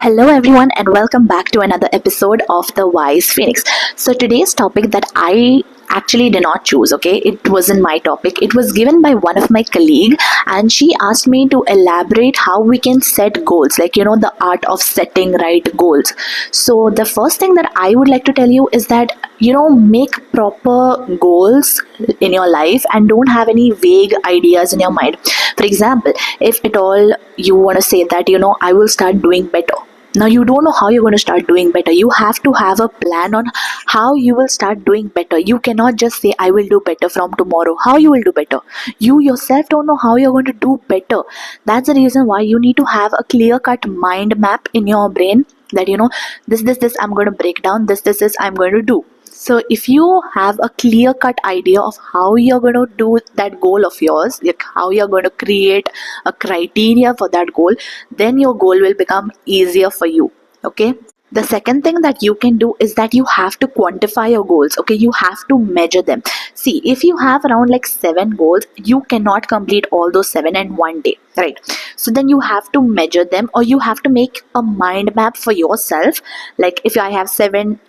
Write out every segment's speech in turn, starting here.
Hello, everyone, and welcome back to another episode of The Wise Phoenix. So, today's topic that I actually did not choose, okay, it wasn't my topic. It was given by one of my colleague, and she asked me to elaborate how we can set goals, like the art of setting right goals. So, the first thing that I would like to tell you is that make proper goals in your life and don't have any vague ideas in your mind. For example, if at all you want to say that I will start doing better. Now you don't know how you're going to start doing better. You have to have a plan on how you will start doing better. You cannot just say I will do better from tomorrow. How you will do better? You yourself don't know how you're going to do better. That's the reason why you need to have a clear cut mind map in your brain that this I'm going to break down, this I'm going to do. So if you have a clear cut idea of how you're going to do that goal of yours, like how you're going to create a criteria for that goal, then your goal will become easier for you. Okay. The second thing that you can do is that you have to quantify your goals. Okay, you have to measure them. See, if you have around like 7 goals, you cannot complete all those 7 in one day, right? So then you have to measure them, or you have to make a mind map for yourself. Like if I have 7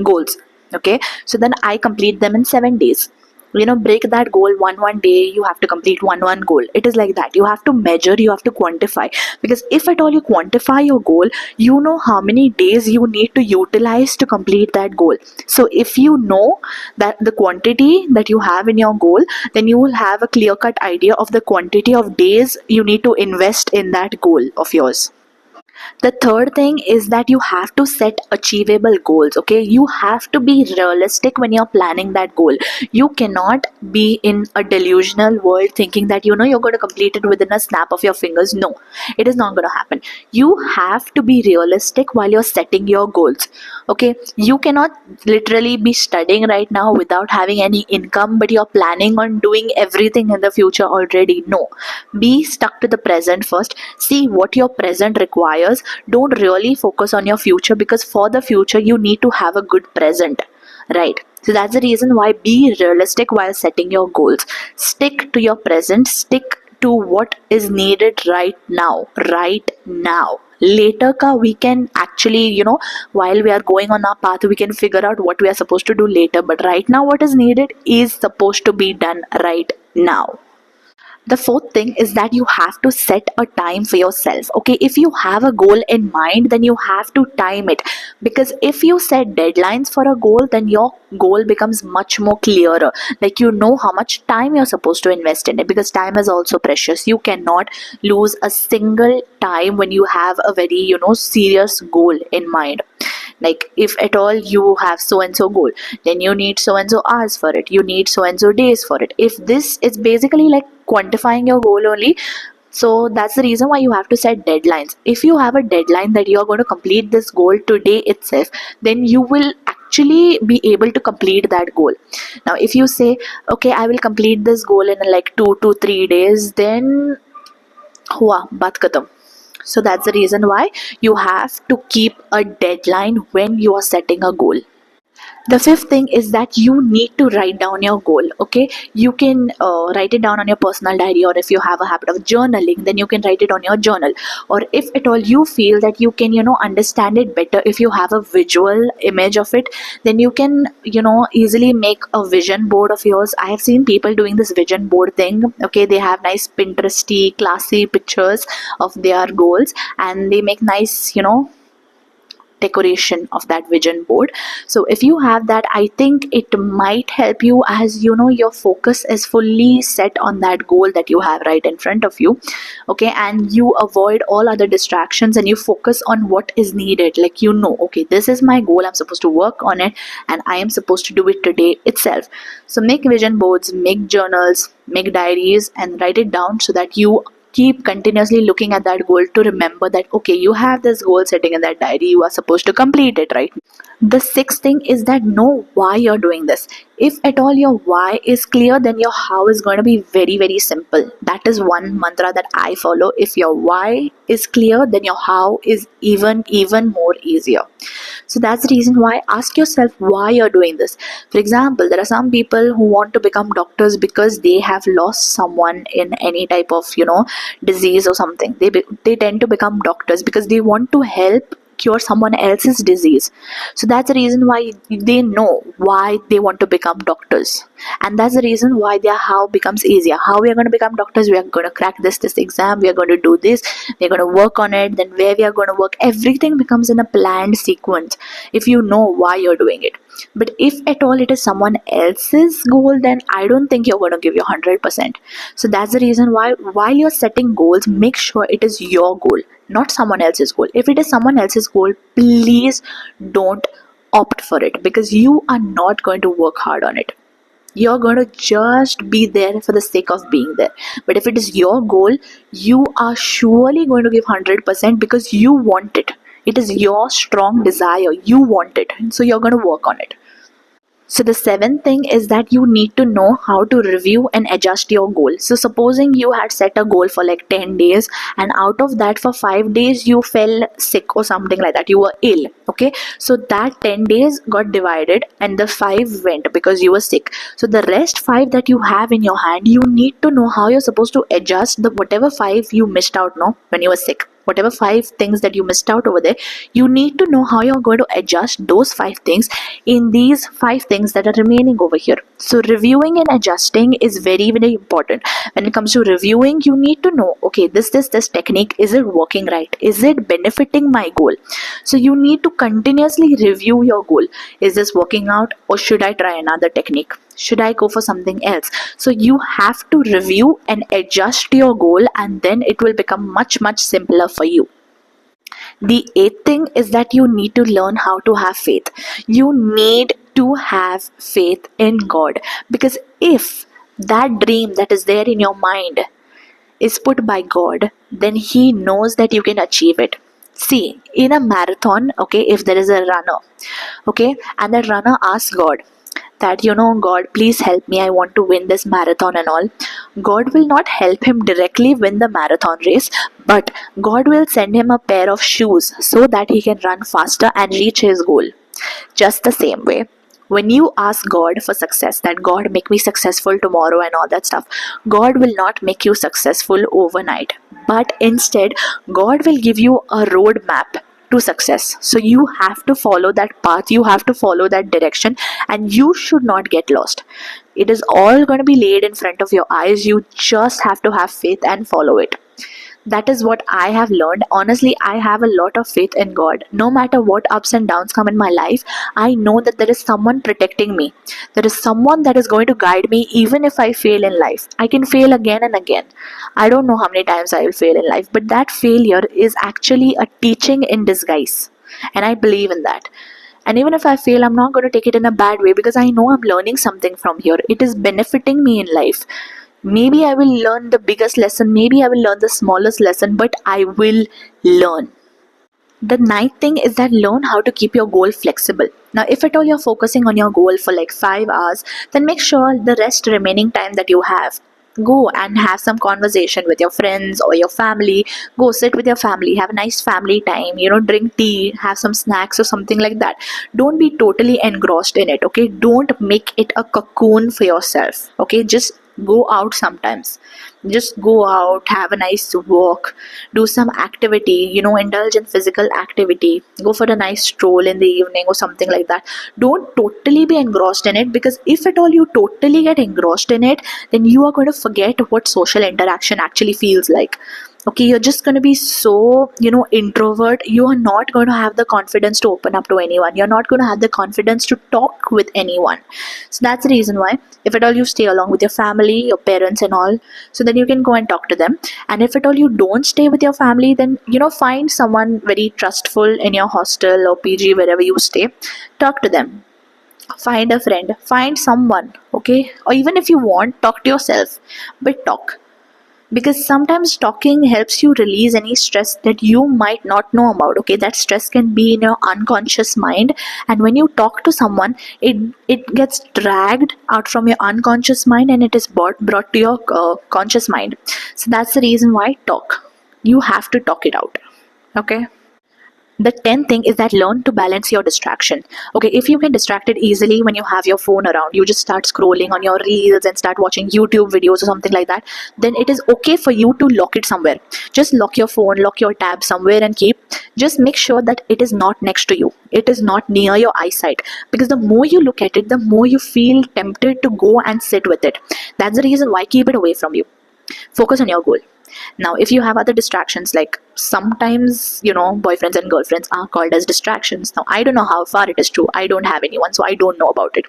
goals, okay, so then I complete them in 7 days. Break that goal one day, you have to complete one goal. It is like that. You have to measure, you have to quantify, because if at all you quantify your goal, you know how many days you need to utilize to complete that goal. So if you know that the quantity that you have in your goal, then you will have a clear cut idea of the quantity of days you need to invest in that goal of yours. The third thing is that you have to set achievable goals. Okay, you have to be realistic when you're planning that goal. You cannot be in a delusional world thinking that you're going to complete it within a snap of your fingers. No, it is not going to happen. You have to be realistic while you're setting your goals. Okay, you cannot literally be studying right now without having any income, but you're planning on doing everything in the future already. No, be stuck to the present first. See what your present requires. Don't really focus on your future, because for the future you need to have a good present, right? So that's the reason why be realistic while setting your goals. Stick to your present, stick to what is needed right now. Later ka we can actually, while we are going on our path, we can figure out what we are supposed to do later, but right now what is needed is supposed to be done right now. The fourth thing is that you have to set a time for yourself. Okay, if you have a goal in mind, then you have to time it, because if you set deadlines for a goal, then your goal becomes much more clearer. Like how much time you're supposed to invest in it, because time is also precious. You cannot lose a single time when you have a very serious goal in mind. Like if at all you have so and so goal, then you need so and so hours for it, you need so and so days for it. If this is basically like quantifying your goal only, so that's the reason why you have to set deadlines. If you have a deadline that you are going to complete this goal today itself, then you will actually be able to complete that goal. Now if you say, okay, I will complete this goal in like 2 to 3 days, then hua baat khatam. So that's the reason why you have to keep a deadline when you are setting a goal. The fifth thing is that you need to write down your goal. Okay, you can write it down on your personal diary, or if you have a habit of journaling, then you can write it on your journal. Or if at all you feel that you can understand it better if you have a visual image of it, then you can easily make a vision board of yours. I have seen people doing this vision board thing. Okay, they have nice Pinteresty classy pictures of their goals, and they make nice decoration of that vision board. So if you have that, I think it might help you, as your focus is fully set on that goal that you have right in front of you. Okay, and you avoid all other distractions and you focus on what is needed. Like okay, this is my goal, I'm supposed to work on it, and I am supposed to do it today itself. So make vision boards, make journals, make diaries, and write it down so that you keep continuously looking at that goal to remember that okay, you have this goal sitting in that diary, you are supposed to complete it, right? The sixth thing is that know why you're doing this. If at all your why is clear, then your how is going to be very, very simple. That is one mantra that I follow. If your why is clear, then your how is even more easier. So that's the reason why ask yourself why you're doing this. For example, there are some people who want to become doctors because they have lost someone in any type of disease or something. They tend to become doctors because they want to help cure someone else's disease. So that's the reason why they know why they want to become doctors, and that's the reason why their how becomes easier. How we are going to become doctors? We are going to crack this exam, we are going to do this, we're going to work on it, then where we are going to work, everything becomes in a planned sequence if you know why you're doing it. But if at all it is someone else's goal, then I don't think you're going to give your 100%. So that's the reason why while you're setting goals, make sure it is your goal, not someone else's goal. If it is someone else's goal, please don't opt for it, because you are not going to work hard on it. You're going to just be there for the sake of being there. But if it is your goal, you are surely going to give 100% because you want it. It is your strong desire. You want it. So you're going to work on it. So the seventh thing is that you need to know how to review and adjust your goal. So supposing you had set a goal for like 10 days, and out of that for 5 days you fell sick or something like that. You were ill. Okay. So that 10 days got divided and the 5 went because you were sick. So the rest 5 that you have in your hand, you need to know how you're supposed to adjust the whatever 5 you missed out when you were sick. Whatever 5 things that you missed out over there, you need to know how you're going to adjust those 5 things in these 5 things that are remaining over here. So reviewing and adjusting is very, very important. When it comes to reviewing, you need to know, okay, this technique, is it working right? Is it benefiting my goal? So you need to continuously review your goal. Is this working out, or should I try another technique? Should I go for something else? So you have to review and adjust your goal, and then it will become much, much simpler for you. The eighth thing is that you need to learn how to have faith. You need to have faith in God, because if that dream that is there in your mind is put by God, then He knows that you can achieve it. See, in a marathon, okay, if there is a runner, okay, and that runner asks God that, God, please help me, I want to win this marathon and all. God will not help him directly win the marathon race, but God will send him a pair of shoes so that he can run faster and reach his goal. Just the same way, when you ask God for success, that God make me successful tomorrow and all that stuff, God will not make you successful overnight, but instead God will give you a roadmap to success. So you have to follow that path, you have to follow that direction, and you should not get lost. It is all going to be laid in front of your eyes. You just have to have faith and follow it. That is what I have learned. Honestly, I have a lot of faith in God. No matter what ups and downs come in my life, I know that there is someone protecting me. There is someone that is going to guide me even if I fail in life. I can fail again and again. I don't know how many times I will fail in life, but that failure is actually a teaching in disguise. And I believe in that. And even if I fail, I'm not going to take it in a bad way, because I know I'm learning something from here. It is benefiting me in life. Maybe I will learn the biggest lesson, maybe I will learn the smallest lesson, but I will learn. The ninth thing is that learn how to keep your goal flexible. Now, if at all you're focusing on your goal for like 5 hours, then make sure the rest remaining time that you have, go and have some conversation with your friends or your family. Go sit with your family, have a nice family time, drink tea, have some snacks or something like that. Don't be totally engrossed in it, okay? Don't make it a cocoon for yourself, okay? Just go out sometimes. Just go out, have a nice walk, do some activity, indulge in physical activity, go for a nice stroll in the evening or something like that. Don't totally be engrossed in it, because if at all you totally get engrossed in it, then you are going to forget what social interaction actually feels like. Okay, you're just going to be so, introvert. You are not going to have the confidence to open up to anyone. You're not going to have the confidence to talk with anyone. So that's the reason why, if at all you stay along with your family, your parents and all, so then you can go and talk to them. And if at all you don't stay with your family, then, find someone very trustful in your hostel or PG, wherever you stay. Talk to them. Find a friend. Find someone, okay? Or even if you want, talk to yourself. But talk. Because sometimes talking helps you release any stress that you might not know about, okay? That stress can be in your unconscious mind, and when you talk to someone, it gets dragged out from your unconscious mind and it is brought to your conscious mind. So that's the reason why talk. You have to talk it out, okay? The 10th thing is that learn to balance your distraction. Okay, if you get distracted easily when you have your phone around, you just start scrolling on your reels and start watching YouTube videos or something like that, then it is okay for you to lock it somewhere. Just lock your phone, lock your tab somewhere and keep. Just make sure that it is not next to you. It is not near your eyesight, because the more you look at it, the more you feel tempted to go and sit with it. That's the reason why keep it away from you. Focus on your goal. Now, if you have other distractions, like sometimes, boyfriends and girlfriends are called as distractions. Now, I don't know how far it is true. I don't have anyone, so I don't know about it.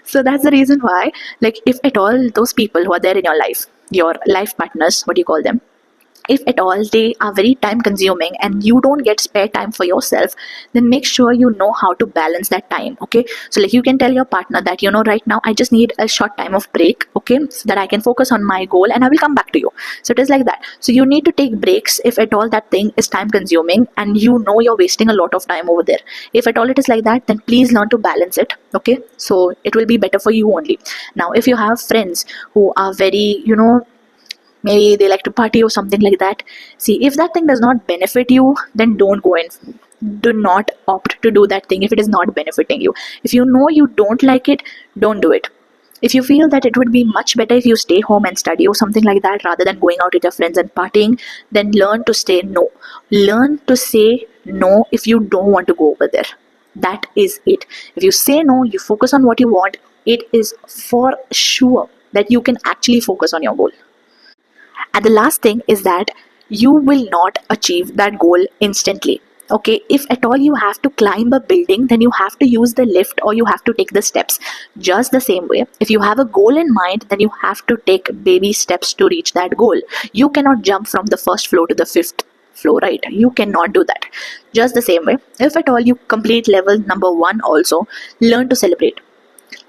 So that's the reason why, like, if at all those people who are there in your life partners, what do you call them? If at all they are very time consuming and you don't get spare time for yourself, then make sure you know how to balance that time. Okay, so like you can tell your partner that, right now I just need a short time of break, okay, so that I can focus on my goal and I will come back to you. So it is like that. So you need to take breaks if at all that thing is time consuming and you're wasting a lot of time over there. If at all it is like that, then please learn to balance it. Okay, so it will be better for you only. Now, if you have friends who are very, maybe they like to party or something like that, see, if that thing does not benefit you, then don't go in. Do not opt to do that thing if it is not benefiting you. If you know you don't like it, don't do it. If you feel that it would be much better if you stay home and study or something like that rather than going out with your friends and partying, then learn to say no. Learn to say no if you don't want to go over there. That is it. If you say no, you focus on what you want, it is for sure that you can actually focus on your goal. And the last thing is that you will not achieve that goal instantly. Okay, if at all you have to climb a building, then you have to use the lift or you have to take the steps. Just the same way, if you have a goal in mind, then you have to take baby steps to reach that goal. You cannot jump from the first floor to the fifth floor, right? You cannot do that. Just the same way, if at all you complete level number 1 also, learn to celebrate.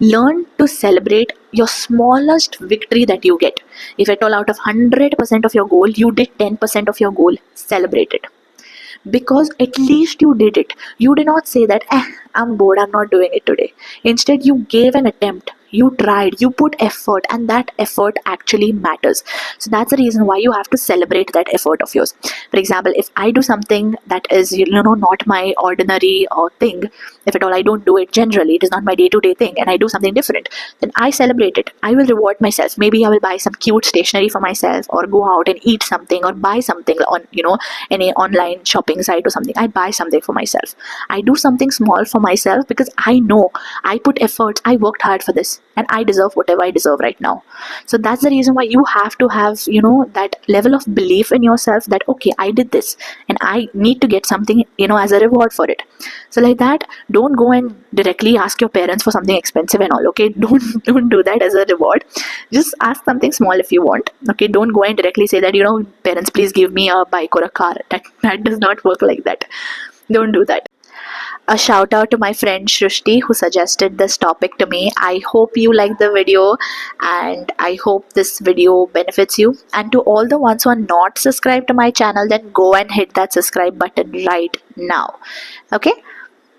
Learn to celebrate your smallest victory that you get. If at all out of 100% of your goal, you did 10% of your goal, celebrate it. Because at least you did it. You did not say that, I'm bored, I'm not doing it today. Instead, you gave an attempt. You tried, you put effort, and that effort actually matters. So that's the reason why you have to celebrate that effort of yours. For example, if I do something that is, not my ordinary thing, if at all I don't do it generally, it is not my day-to-day thing, and I do something different, then I celebrate it. I will reward myself. Maybe I will buy some cute stationery for myself, or go out and eat something, or buy something on, any online shopping site or something. I buy something for myself. I do something small for myself because I know I put efforts, I worked hard for this, and I deserve whatever I deserve right now. So that's the reason why you have to have, that level of belief in yourself that, okay, I did this and I need to get something, as a reward for it. So like that, don't go and directly ask your parents for something expensive and all. Okay, don't do that as a reward. Just ask something small if you want. Okay, don't go and directly say that, parents, please give me a bike or a car. That does not work like that. Don't do that. A shout out to my friend Shrishti who suggested this topic to me. I hope you like the video and I hope this video benefits you. And to all the ones who are not subscribed to my channel, then go and hit that subscribe button right now. Okay,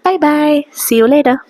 bye bye. See you later.